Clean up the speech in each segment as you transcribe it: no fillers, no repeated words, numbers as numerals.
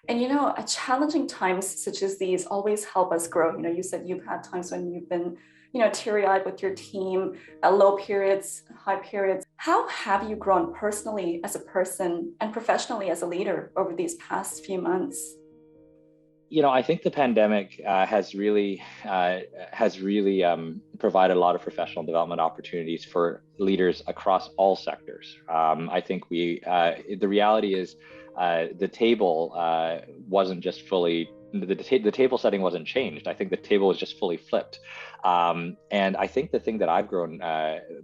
And challenging times such as these always help us grow. You said you've had times when you've been, teary-eyed with your team, low periods, high periods. How have you grown personally as a person and professionally as a leader over these past few months? I think the pandemic has really provided a lot of professional development opportunities for leaders across all sectors. I think the reality is the table wasn't just fully the table setting wasn't changed. I think the table was just fully flipped. And I think the thing that I've grown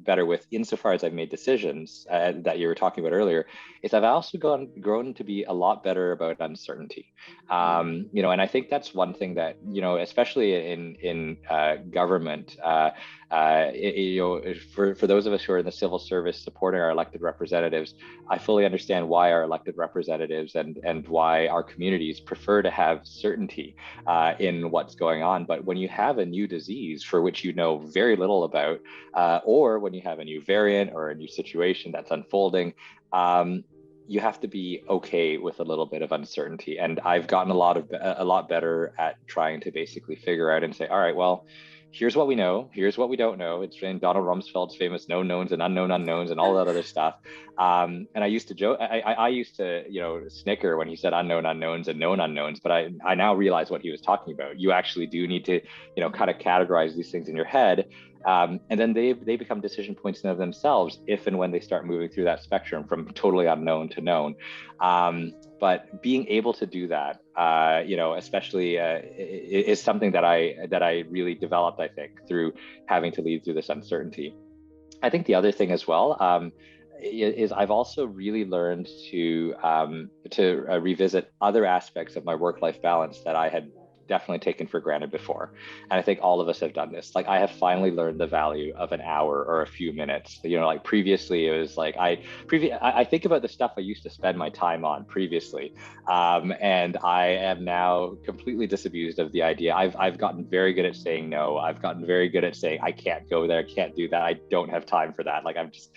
better with, insofar as I've made decisions that you were talking about earlier, is I've also grown to be a lot better about uncertainty. And I think that's one thing that, especially in government, for those of us who are in the civil service supporting our elected representatives, I fully understand why our elected representatives and why our communities prefer to have certainty in what's going on. But when you have a new disease for which you know very little about, or when you have a new variant or a new situation that's unfolding, you have to be okay with a little bit of uncertainty. And I've gotten a lot better at trying to basically figure out and say, all right, well, here's what we know, here's what we don't know. It's in Donald Rumsfeld's famous known knowns and unknown unknowns and all that other stuff. And I used to joke, I used to, snicker when he said unknown unknowns and known unknowns, but I now realize what he was talking about. You actually do need to, kind of categorize these things in your head. And then they become decision points in of themselves if and when they start moving through that spectrum from totally unknown to known. But being able to do that, especially is something that I really developed, I think, through having to lead through this uncertainty. I think the other thing as well is I've also really learned to revisit other aspects of my work-life balance that I had definitely taken for granted before. And I think all of us have done this. Like, I have finally learned the value of an hour or a few minutes. Like previously it was like, I think about the stuff I used to spend my time on previously. And I am now completely disabused of the idea. I've gotten very good at saying no. I've gotten very good at saying, I can't go there, can't do that. I don't have time for that. Like, I'm just,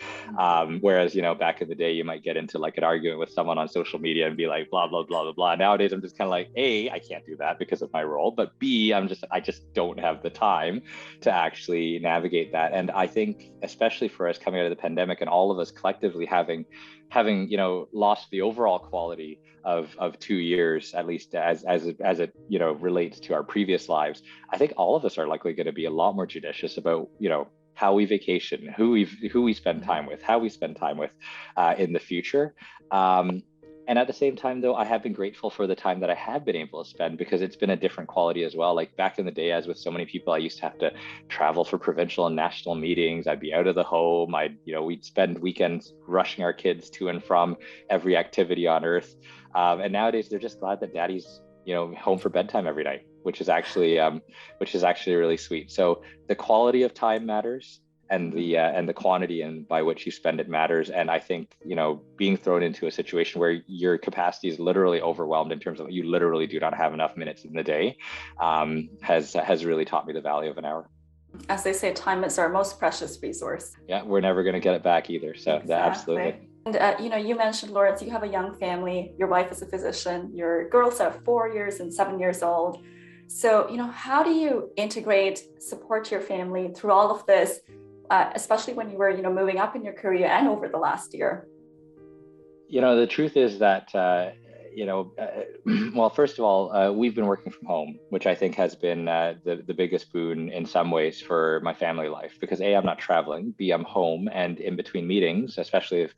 whereas, back in the day, you might get into like an argument with someone on social media and be like, blah, blah, blah, blah, blah. Nowadays, I'm just kind of like, A, I can't do that because of my role, but B, I just don't have the time to actually navigate that. And I think, especially for us coming out of the pandemic and all of us collectively having lost the overall quality of 2 years, at least as it relates to our previous lives, I think all of us are likely going to be a lot more judicious about how we vacation, who we spend time with, how we spend time with in the future. And at the same time, though, I have been grateful for the time that I have been able to spend, because it's been a different quality as well. Like back in the day, as with so many people, I used to have to travel for provincial and national meetings. I'd be out of the home. We'd spend weekends rushing our kids to and from every activity on earth. And nowadays, they're just glad that daddy's home for bedtime every night, which is actually really sweet. So the quality of time matters, and the quantity and by which you spend it matters. And I think being thrown into a situation where your capacity is literally overwhelmed in terms of you literally do not have enough minutes in the day has really taught me the value of an hour. As they say, time is our most precious resource. Yeah, we're never going to get it back either. So Exactly. Absolutely. And you mentioned, Lawrence, you have a young family. Your wife is a physician. Your girls are 4 years and 7 years old. So how do you support your family through all of this? Especially when you were, moving up in your career and over the last year? The truth is that, well, first of all, we've been working from home, which I think has been the biggest boon in some ways for my family life, because A, I'm not traveling, B, I'm home, and in between meetings, especially if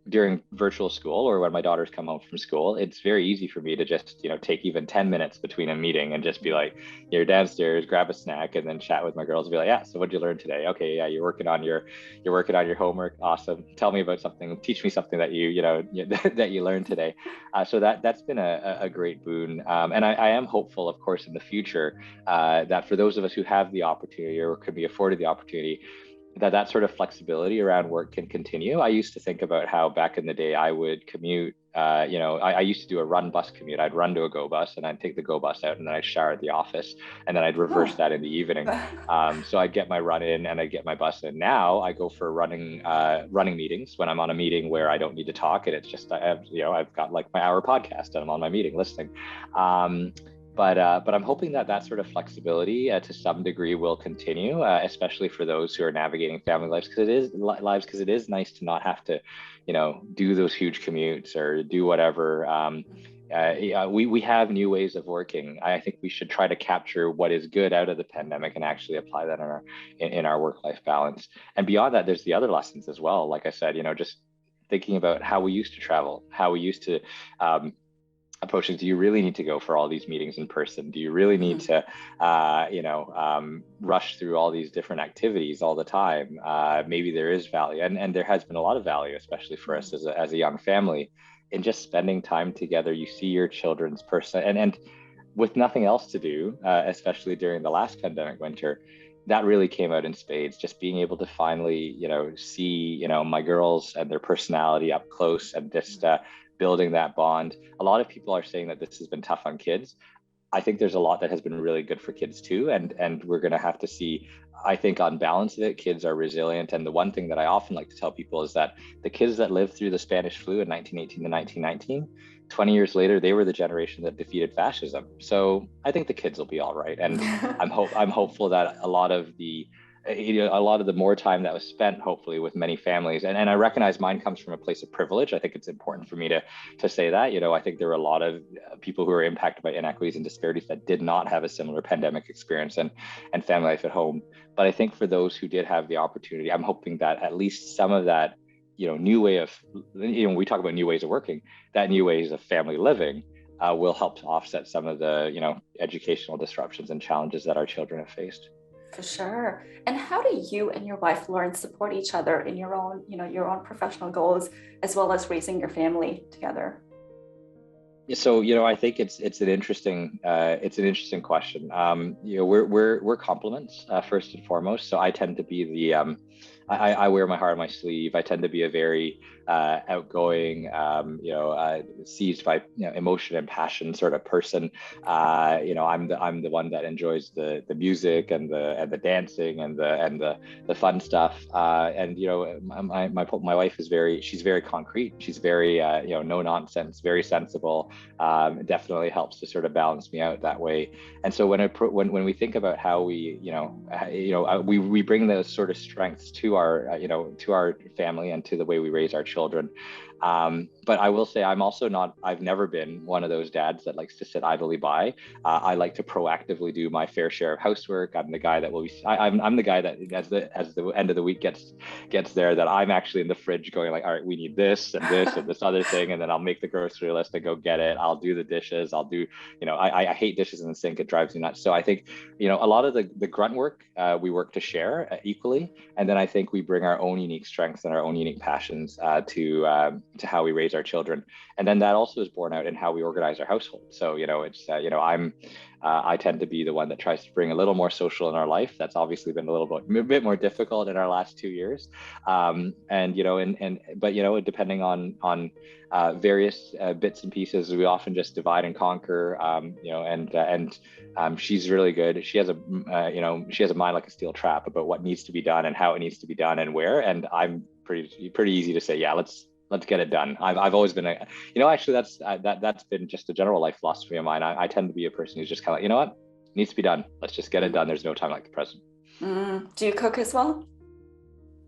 during virtual school or when my daughters come home from school, it's very easy for me to just, take even 10 minutes between a meeting and just be like, you're downstairs, grab a snack, and then chat with my girls and be like, yeah, so what'd you learn today? Okay, yeah, you're working on your homework. Awesome. Tell me about something, teach me something that that you learned today. So that's been a great boon. And I am hopeful, of course, in the future that for those of us who have the opportunity or could be afforded the opportunity, that sort of flexibility around work can continue. I used to think about how back in the day I would commute I used to do a run bus commute. I'd run to a go bus and I'd take the go bus out and then I'd shower at the office and then I'd reverse Huh. that in the evening. So I'd get my run in and I'd get my bus in. Now I go for running meetings when I'm on a meeting where I don't need to talk, and it's just I've got like my hour podcast and I'm on my meeting listening. Um, but I'm hoping that that sort of flexibility to some degree will continue, especially for those who are navigating family lives, because it is nice to not have to, do those huge commutes or do whatever. Yeah, we have new ways of working. I think we should try to capture what is good out of the pandemic and actually apply that in our work-life balance. And beyond that, there's the other lessons as well. Like I said, just thinking about how we used to travel, how we used to approaches. Do you really need to go for all these meetings in person? Do you really need Mhm. to rush through all these different activities all the time? Maybe there is value, and there has been a lot of value, especially for us as a young family, in just spending time together. You see your children's person, and with nothing else to do, especially during the last pandemic winter, that really came out in spades. Just being able to finally, see, my girls and their personality up close, and just building that bond. A lot of people are saying that this has been tough on kids. I think there's a lot that has been really good for kids too, and we're going to have to see. I think on balance of it, kids are resilient. And the one thing that I often like to tell people is that the kids that lived through the Spanish flu in 1918 to 1919, 20 years later, they were the generation that defeated fascism. So I think the kids will be all right. And I'm hopeful that a lot of the more time that was spent, hopefully, with many families, and I recognize mine comes from a place of privilege. I think it's important for me to say that. I think there were a lot of people who were impacted by inequities and disparities that did not have a similar pandemic experience and family life at home. But I think for those who did have the opportunity, I'm hoping that at least some of that, new way of, we talk about new ways of working, that new ways of family living will help to offset some of the, educational disruptions and challenges that our children have faced. For sure. And how do you and your wife, Lawrence, support each other in your own professional goals, as well as raising your family together? So, I think it's an interesting question. We're complements first and foremost. So I tend to be I wear my heart on my sleeve. I tend to be a very outgoing, seized by emotion and passion sort of person. I'm the one that enjoys the music and the dancing and the fun stuff. And my wife she's very concrete. She's very no nonsense, very sensible. Definitely helps to sort of balance me out that way. And so when we think about how we bring those sort of strengths to our family and to the way we raise our children. But I will say I've never been one of those dads that likes to sit idly by. I like to proactively do my fair share of housework. I'm the guy that I'm the guy that as the end of the week gets there, that I'm actually in the fridge going like, all right, we need this and this and this other thing. And then I'll make the grocery list and go get it. I'll do the dishes. I'll do, I hate dishes in the sink. It drives me nuts. So I think, a lot of the grunt work, we work to share equally. And then I think we bring our own unique strengths and our own unique passions to how we raise our children. And then that also is borne out in how we organize our household. So, I tend to be the one that tries to bring a little more social in our life. That's obviously been a bit more difficult in our last 2 years. But depending on various bits and pieces, we often just divide and conquer, she's really good. She has a mind like a steel trap about what needs to be done and how it needs to be done and where. And I'm pretty easy to say, yeah, let's get it done. I've always been actually that's been just a general life philosophy of mine. I tend to be a person who's just kind of like, you know what, needs to be done. Let's just get it done. There's no time like the present. Do you cook as well?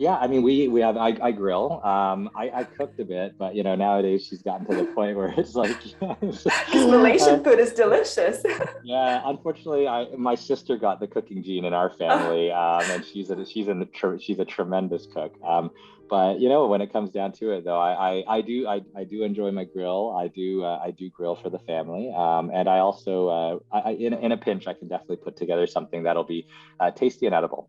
Yeah, I mean, we have, I grill. I cooked a bit, but nowadays she's gotten to the point where it's like, Because Malaysian food is delicious. yeah, unfortunately, my sister got the cooking gene in our family, and she's a tremendous cook. But when it comes down to it, though, I do enjoy my grill. I do grill for the family, and I also in a pinch, I can definitely put together something that'll be tasty and edible.